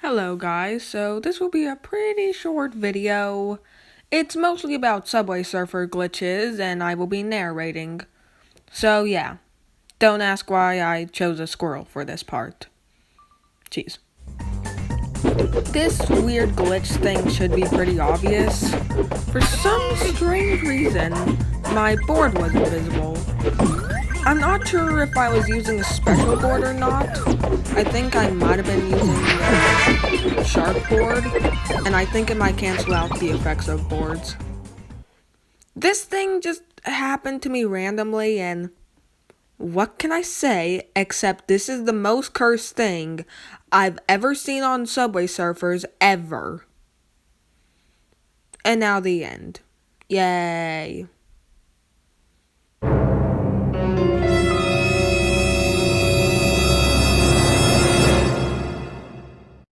Hello guys, so this will be a pretty short video. It's mostly about Subway Surfer glitches and I will be narrating. So yeah, don't ask why I chose a squirrel for this part. Jeez. This weird glitch thing should be pretty obvious. For some strange reason, my board was invisible. I'm not sure if I was using a special board or not. I think I might have been using the sharp board, and I think it might cancel out the effects of boards. This thing just happened to me randomly, and what can I say except this is the most cursed thing I've ever seen on Subway Surfers ever. And now the end. Yay.